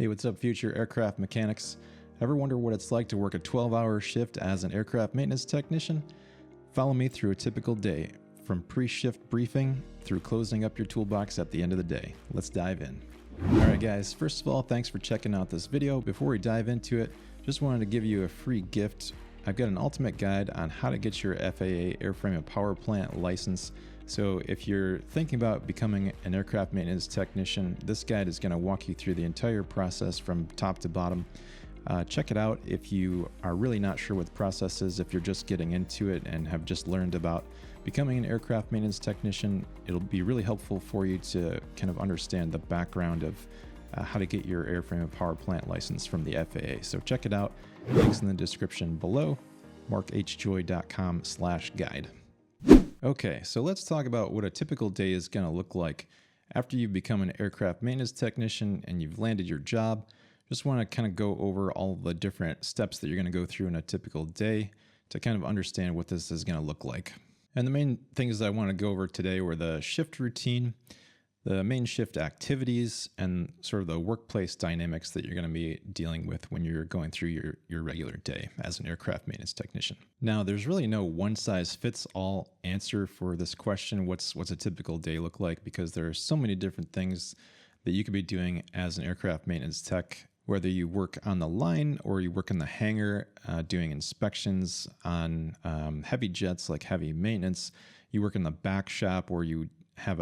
Hey, what's up, future aircraft mechanics? Ever wonder what it's like to work a 12-hour shift as an aircraft maintenance technician? Follow me through a typical day, from pre-shift briefing through closing up your toolbox at the end of the day. Let's dive in. Alright guys, first of all, thanks for checking out this video. Before we dive into it, just wanted to give you a free gift. I've got an ultimate guide on how to get your FAA airframe and power plant license. So if you're thinking about becoming an aircraft maintenance technician, this guide is going to walk you through the entire process from top to bottom. Check it out if you are really not sure what the process is, if you're just getting into it and have just learned about becoming an aircraft maintenance technician. It'll be really helpful for you to kind of understand the background of how to get your airframe and power plant license from the FAA. So check it out. Links in the description below, markhjoy.com/guide. Okay, so let's talk about what a typical day is going to look like after you've become an aircraft maintenance technician and you've landed your job. Just want to kind of go over all the different steps that you're going to go through in a typical day to kind of understand what this is going to look like. And the main things I want to go over today were the shift routine, the main shift activities, and sort of the workplace dynamics that you're going to be dealing with when you're going through your regular day as an aircraft maintenance technician. Now, there's really no one-size-fits-all answer for this question, what's a typical day look like, because there are so many different things that you could be doing as an aircraft maintenance tech, whether you work on the line or you work in the hangar doing inspections on heavy jets like heavy maintenance, you work in the back shop, or you have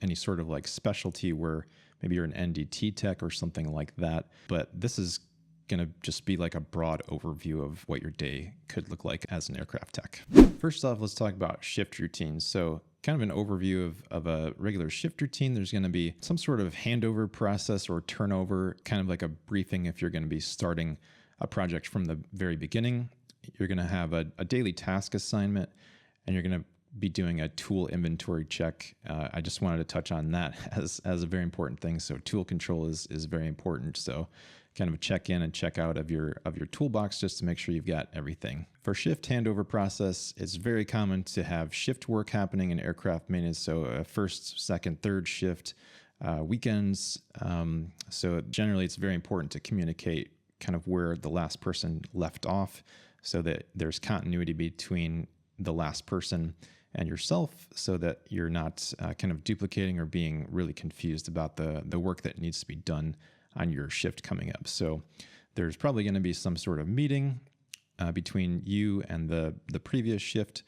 any sort of like specialty where maybe you're an NDT tech or something like that. But this is going to just be like a broad overview of what your day could look like as an aircraft tech. First off, let's talk about shift routines. So kind of an overview of a regular shift routine. There's going to be some sort of handover process or turnover, kind of like a briefing if you're going to be starting a project from the very beginning. You're going to have a daily task assignment, and you're going to be doing a tool inventory check. I just wanted to touch on that as a very important thing. So tool control is very important. So kind of a check in and check out of your toolbox just to make sure you've got everything. For shift handover process, it's very common to have shift work happening in aircraft maintenance. So a first, second, third shift, weekends. So generally it's very important to communicate kind of where the last person left off so that there's continuity between the last person and yourself, so that you're not kind of duplicating or being really confused about the work that needs to be done on your shift coming up. So there's probably going to be some sort of meeting between you and the previous shift,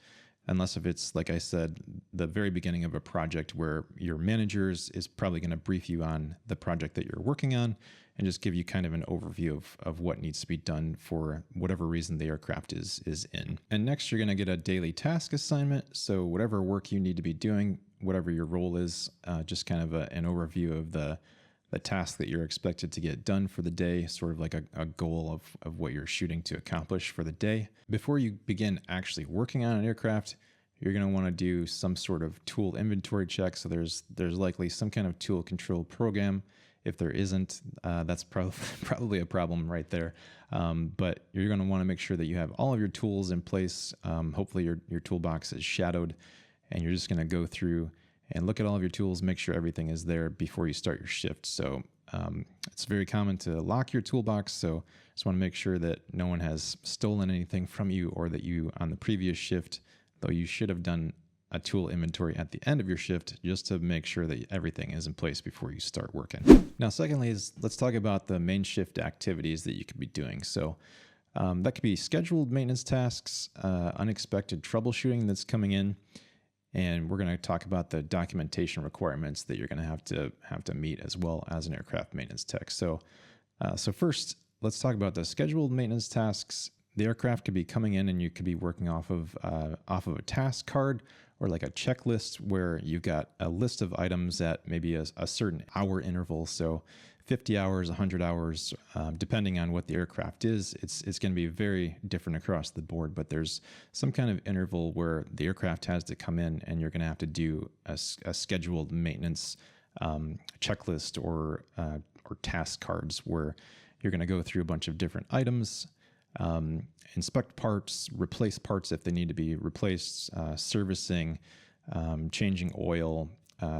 unless if it's, like I said, the very beginning of a project where your manager is probably going to brief you on the project that you're working on and just give you kind of an overview of what needs to be done for whatever reason the aircraft is in. And next, you're going to get a daily task assignment. So whatever work you need to be doing, whatever your role is, just kind of an overview of the task that you're expected to get done for the day, sort of like a goal of what you're shooting to accomplish for the day. Before you begin actually working on an aircraft, you're going to want to do some sort of tool inventory check. So there's likely some kind of tool control program. If there isn't, that's probably a problem right there. But you're going to want to make sure that you have all of your tools in place. Hopefully your toolbox is shadowed, and you're just going to go through and look at all of your tools, make sure everything is there before you start your shift. So it's very common to lock your toolbox. So just want to make sure that no one has stolen anything from you, or that you, on the previous shift, though you should have done a tool inventory at the end of your shift, just to make sure that everything is in place before you start working. Now, secondly, let's talk about the main shift activities that you could be doing. So that could be scheduled maintenance tasks, unexpected troubleshooting that's coming in, and we're going to talk about the documentation requirements that you're going to have to meet as well as an aircraft maintenance tech. So first, let's talk about the scheduled maintenance tasks. The aircraft could be coming in, and you could be working off of a task card, or like a checklist where you've got a list of items at maybe a certain hour interval. So 50 hours, 100 hours, depending on what the aircraft is, it's going to be very different across the board. But there's some kind of interval where the aircraft has to come in, and you're going to have to do a scheduled maintenance checklist or task cards where you're going to go through a bunch of different items, inspect parts, replace parts if they need to be replaced, servicing, changing oil,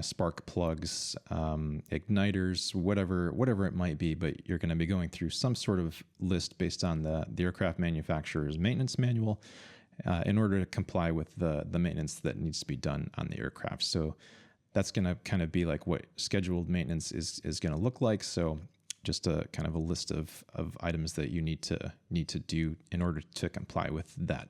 spark plugs, igniters, whatever it might be. But you're going to be going through some sort of list based on the aircraft manufacturer's maintenance manual in order to comply with the maintenance that needs to be done on the aircraft. So that's going to kind of be like what scheduled maintenance is going to look like. So just a kind of a list of items that you need to do in order to comply with that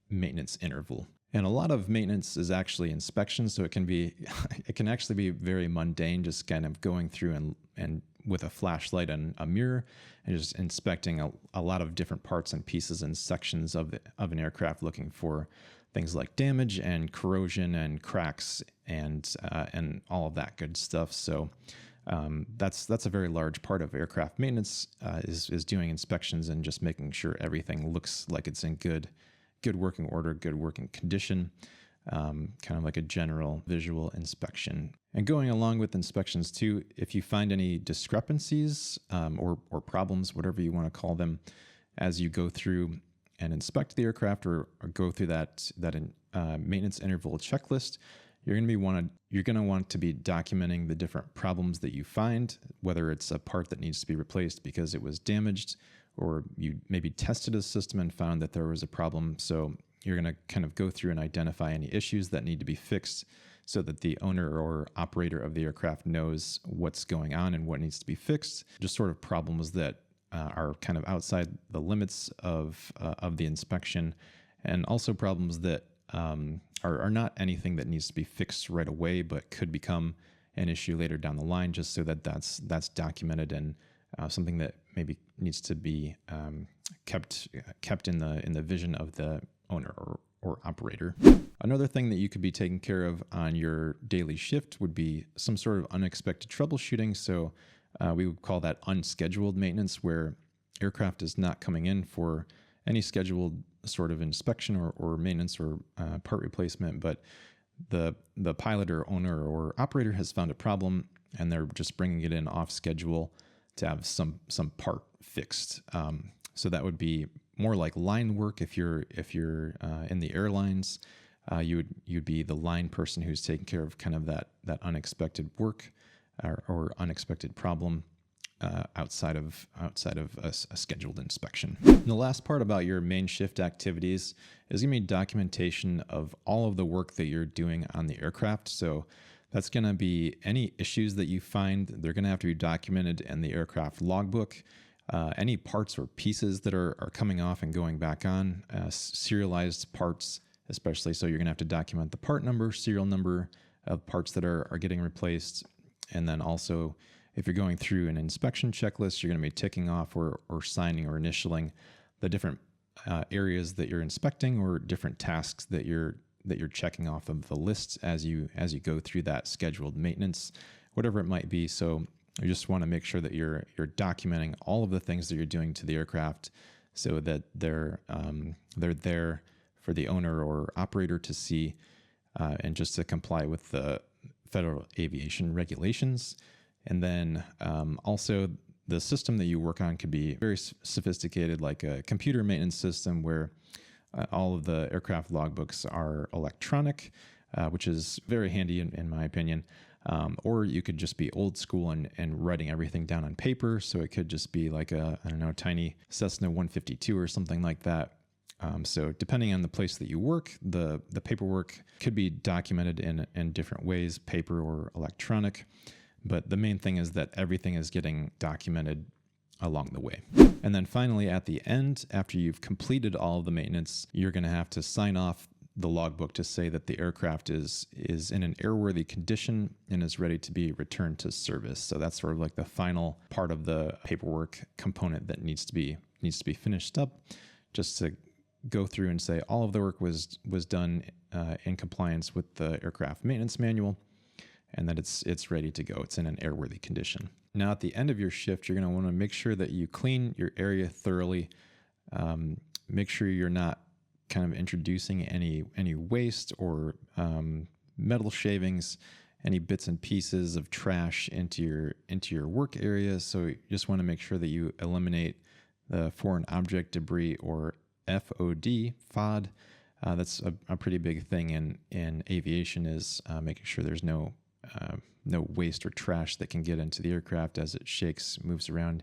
maintenance interval. And a lot of maintenance is actually inspection, so it can actually be very mundane, just kind of going through and with a flashlight and a mirror and just inspecting a lot of different parts and pieces and sections of an aircraft, looking for things like damage and corrosion and cracks and all of that good stuff. So that's a very large part of aircraft maintenance, is doing inspections and just making sure everything looks like it's in good working order, good working condition, kind of like a general visual inspection. And going along with inspections too, if you find any discrepancies or problems, whatever you want to call them, as you go through and inspect the aircraft or go through that maintenance interval checklist, you're going to want to be documenting the different problems that you find, whether it's a part that needs to be replaced because it was damaged, or you maybe tested a system and found that there was a problem. So you're going to kind of go through and identify any issues that need to be fixed so that the owner or operator of the aircraft knows what's going on and what needs to be fixed. Just sort of problems that are kind of outside the limits of the inspection, and also problems that are not anything that needs to be fixed right away, but could become an issue later down the line, just so that that's documented and something that maybe needs to be kept in the vision of the owner or operator. Another thing that you could be taking care of on your daily shift would be some sort of unexpected troubleshooting. So we would call that unscheduled maintenance, where aircraft is not coming in for any scheduled sort of inspection or maintenance or part replacement, but the pilot or owner or operator has found a problem and they're just bringing it in off schedule to have some part fixed. So that would be more like line work. If you're in the airlines, you'd be the line person who's taking care of kind of that unexpected work or unexpected problem outside of a scheduled inspection. And the last part about your main shift activities is going to be documentation of all of the work that you're doing on the aircraft. So that's going to be any issues that you find. They're going to have to be documented in the aircraft logbook. Any parts or pieces that are coming off and going back on, serialized parts especially. So you're going to have to document the part number, serial number of parts that are getting replaced. And then also, if you're going through an inspection checklist, you're going to be ticking off or signing or initialing the different areas that you're inspecting or different tasks that you're checking off of the list as you go through that scheduled maintenance, whatever it might be. So you just want to make sure that you're documenting all of the things that you're doing to the aircraft, so that they're there for the owner or operator to see, and just to comply with the federal aviation regulations. And then also the system that you work on could be very sophisticated, like a computer maintenance system where all of the aircraft logbooks are electronic, which is very handy in my opinion. Or you could just be old school and writing everything down on paper. So it could just be like a tiny Cessna 152 or something like that. So depending on the place that you work, the paperwork could be documented in different ways, paper or electronic. But the main thing is that everything is getting documented along the way. And then finally, at the end, after you've completed all of the maintenance, you're going to have to sign off the logbook to say that the aircraft is in an airworthy condition and is ready to be returned to service. So that's sort of like the final part of the paperwork component that needs to be finished up, just to go through and say all of the work was done in compliance with the aircraft maintenance manual, and that it's ready to go. It's in an airworthy condition. Now, at the end of your shift, you're going to want to make sure that you clean your area thoroughly. Make sure you're not kind of introducing any waste or metal shavings, any bits and pieces of trash into your work area. So you just want to make sure that you eliminate the foreign object debris, or FOD, That's a pretty big thing in aviation is making sure there's no waste or trash that can get into the aircraft as it shakes, moves around,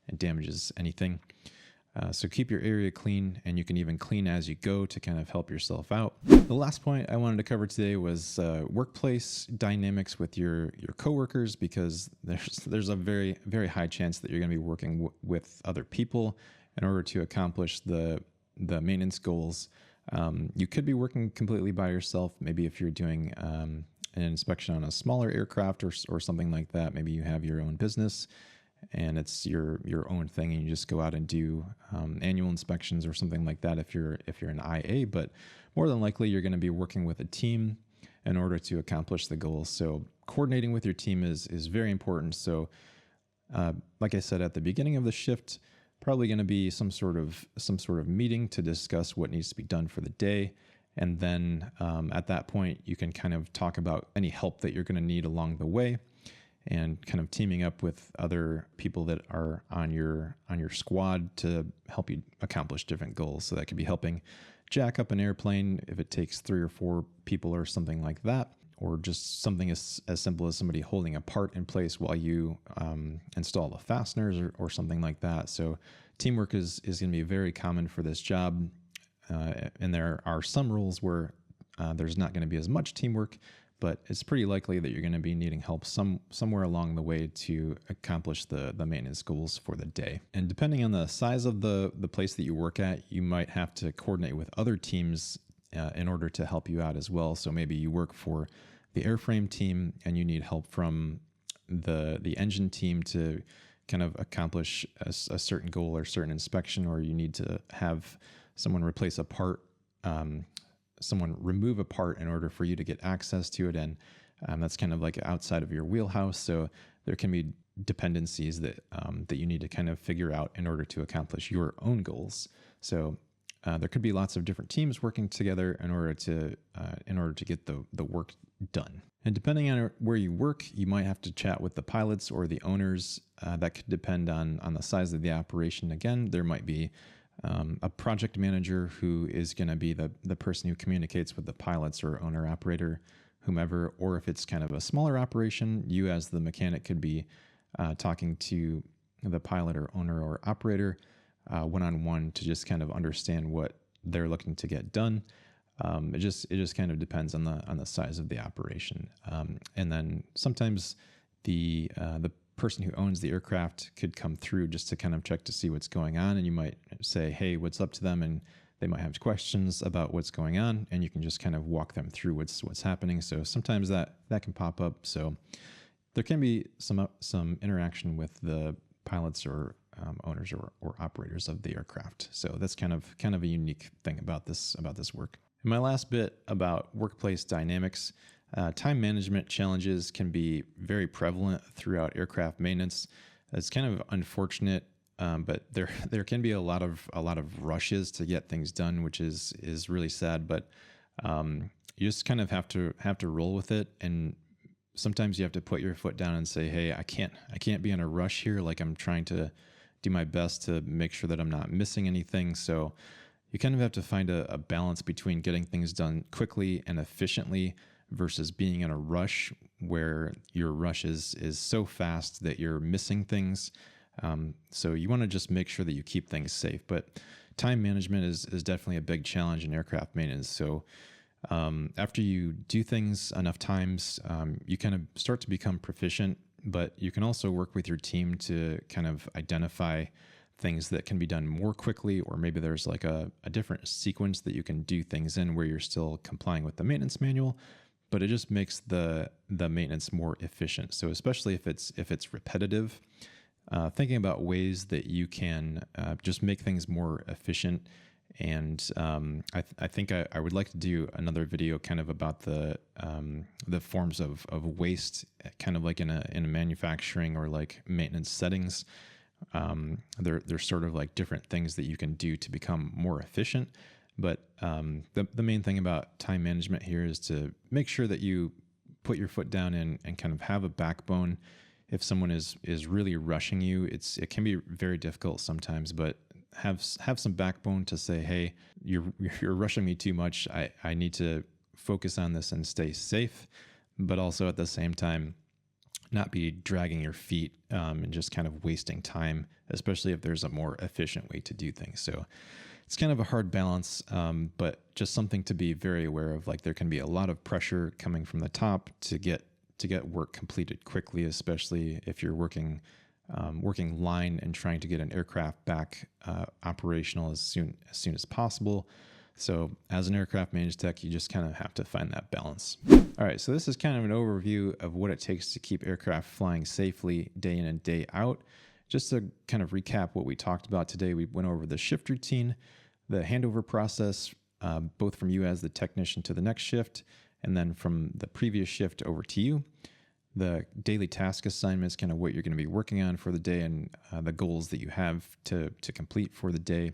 and damages anything. So keep your area clean, and you can even clean as you go to kind of help yourself out. The last point I wanted to cover today was workplace dynamics with your coworkers, because there's a very, very high chance that you're going to be working with other people in order to accomplish the maintenance goals. You could be working completely by yourself. Maybe if you're doing an inspection on a smaller aircraft or something like that, maybe you have your own business and it's your own thing, and you just go out and do annual inspections or something like that if you're an IA. But more than likely, you're going to be working with a team in order to accomplish the goals. So coordinating with your team is very important. So like I said at the beginning of the shift, probably going to be some sort of meeting to discuss what needs to be done for the day. And then at that point, you can kind of talk about any help that you're going to need along the way, and kind of teaming up with other people that are on your squad to help you accomplish different goals. So that could be helping jack up an airplane if it takes 3 or 4 people or something like that, or just something as simple as somebody holding a part in place while you install the fasteners or something like that. So teamwork is going to be very common for this job. And there are some roles where there's not going to be as much teamwork, but it's pretty likely that you're going to be needing help somewhere along the way to accomplish the maintenance goals for the day. And depending on the size of the place that you work at, you might have to coordinate with other teams in order to help you out as well. So maybe you work for the airframe team and you need help from the engine team to kind of accomplish a certain goal or certain inspection, or you need to have someone replace a part, someone remove a part in order for you to get access to it. And that's kind of like outside of your wheelhouse. So there can be dependencies that you need to kind of figure out in order to accomplish your own goals. So there could be lots of different teams working together in order to get the work done. And depending on where you work, you might have to chat with the pilots or the owners. That could depend on the size of the operation. Again, there might be a project manager who is going to be the person who communicates with the pilots or owner operator, whomever. Or if it's kind of a smaller operation, you as the mechanic could be talking to the pilot or owner or operator one-on-one to just kind of understand what they're looking to get done. It just kind of depends on the size of the operation. And then sometimes the person who owns the aircraft could come through just to kind of check to see what's going on, and you might say, hey, what's up to them, and they might have questions about what's going on, and you can just kind of walk them through what's happening. So sometimes that can pop up. So there can be some interaction with the pilots or owners or operators of the aircraft. So that's kind of a unique thing about this work. And my last bit about workplace dynamics. Time management challenges can be very prevalent throughout aircraft maintenance. It's kind of unfortunate, but there can be a lot of rushes to get things done, which is really sad. But you just kind of have to roll with it, and sometimes you have to put your foot down and say, hey, I can't be in a rush here. Like, I'm trying to do my best to make sure that I'm not missing anything. So you kind of have to find a balance between getting things done quickly and efficiently versus being in a rush where your rush is so fast that you're missing things. So you want to just make sure that you keep things safe. But time management is definitely a big challenge in aircraft maintenance. So after you do things enough times, you kind of start to become proficient, but you can also work with your team to kind of identify things that can be done more quickly, or maybe there's like a different sequence that you can do things in where you're still complying with the maintenance manual, but it just makes the maintenance more efficient. So especially if it's repetitive, thinking about ways that you can just make things more efficient. And I think I would like to do another video kind of about the forms of waste, kind of like in a manufacturing or like maintenance settings. There's sort of like different things that you can do to become more efficient. But the main thing about time management here is to make sure that you put your foot down and kind of have a backbone. If someone is really rushing you, it can be very difficult sometimes, but have some backbone to say, hey, you're rushing me too much. I need to focus on this and stay safe, but also at the same time, not be dragging your feet and just kind of wasting time, especially if there's a more efficient way to do things. So it's kind of a hard balance, but just something to be very aware of. Like there can be a lot of pressure coming from the top to get work completed quickly, especially if you're working line and trying to get an aircraft back operational as soon as possible. So as an aircraft maintenance tech, you just kind of have to find that balance. All right, so this is kind of an overview of what it takes to keep aircraft flying safely day in and day out. Just to kind of recap what we talked about today, we went over the shift routine, the handover process, both from you as the technician to the next shift, and then from the previous shift over to you. The daily task assignments, kind of what you're going to be working on for the day and the goals that you have to complete for the day.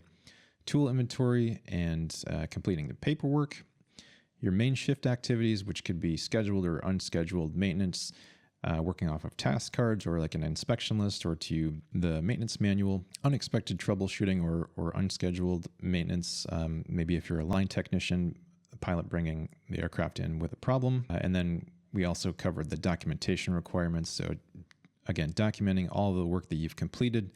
Tool inventory and completing the paperwork. Your main shift activities, which could be scheduled or unscheduled maintenance, working off of task cards or like an inspection list or to the maintenance manual. Unexpected troubleshooting or unscheduled maintenance. Maybe if you're a line technician, the pilot bringing the aircraft in with a problem. And then we also covered the documentation requirements. So again, documenting all of the work that you've completed,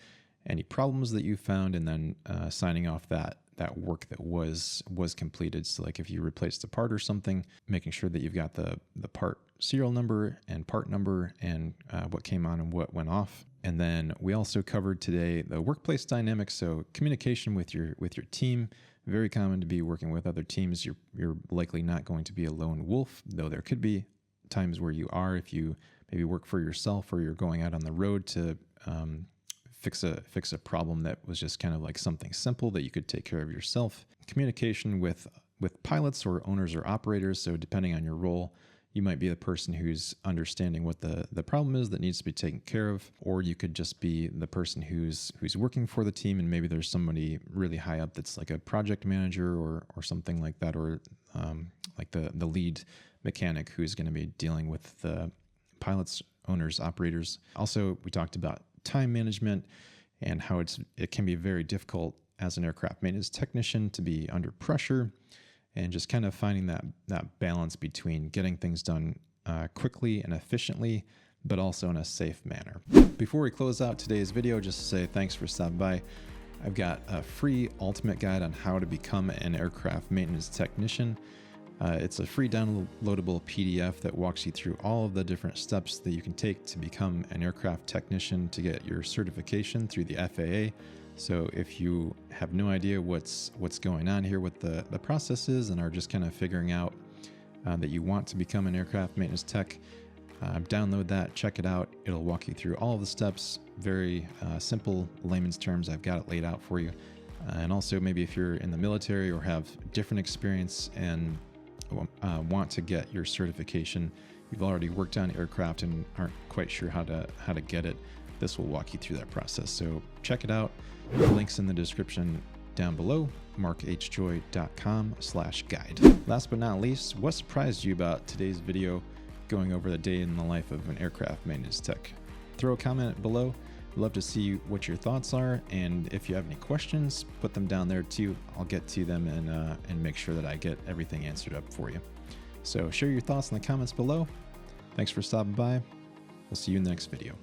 any problems that you found, and then signing off that work that was completed. So like if you replaced a part or something, making sure that you've got the part serial number and part number and what came on and what went off. And then we also covered today the workplace dynamics. So communication with your team. Very common to be working with other teams. You're likely not going to be a lone wolf, though there could be times where you are if you maybe work for yourself or you're going out on the road to fix a problem that was just kind of like something simple that you could take care of yourself. Communication with pilots or owners or operators. So depending on your role, you might be the person who's understanding what the problem is that needs to be taken care of, or you could just be the person who's working for the team, and maybe there's somebody really high up that's like a project manager or something like that, or like the lead mechanic who's going to be dealing with the pilots, owners, operators. Also, we talked about time management and how it can be very difficult as an aircraft maintenance technician to be under pressure, and just kind of finding that balance between getting things done quickly and efficiently, but also in a safe manner. Before we close out today's video, just to say thanks for stopping by. I've got a free ultimate guide on how to become an aircraft maintenance technician. It's a free downloadable PDF that walks you through all of the different steps that you can take to become an aircraft technician to get your certification through the FAA. So if you have no idea what's going on here, what the process is, and are just kind of figuring out that you want to become an aircraft maintenance tech, download that, check it out. It'll walk you through all of the steps, very simple layman's terms. I've got it laid out for you. And also maybe if you're in the military or have different experience and want to get your certification, you've already worked on aircraft and aren't quite sure how to get it, this will walk you through that process. So check it out. The link's in the description down below, markhjoy.com/guide. Last but not least, what surprised you about today's video going over the day in the life of an aircraft maintenance tech? Throw a comment below. I'd love to see what your thoughts are, and if you have any questions, put them down there too. I'll get to them and make sure that I get everything answered up for you. So share your thoughts in the comments below. Thanks for stopping by. We'll see you in the next video.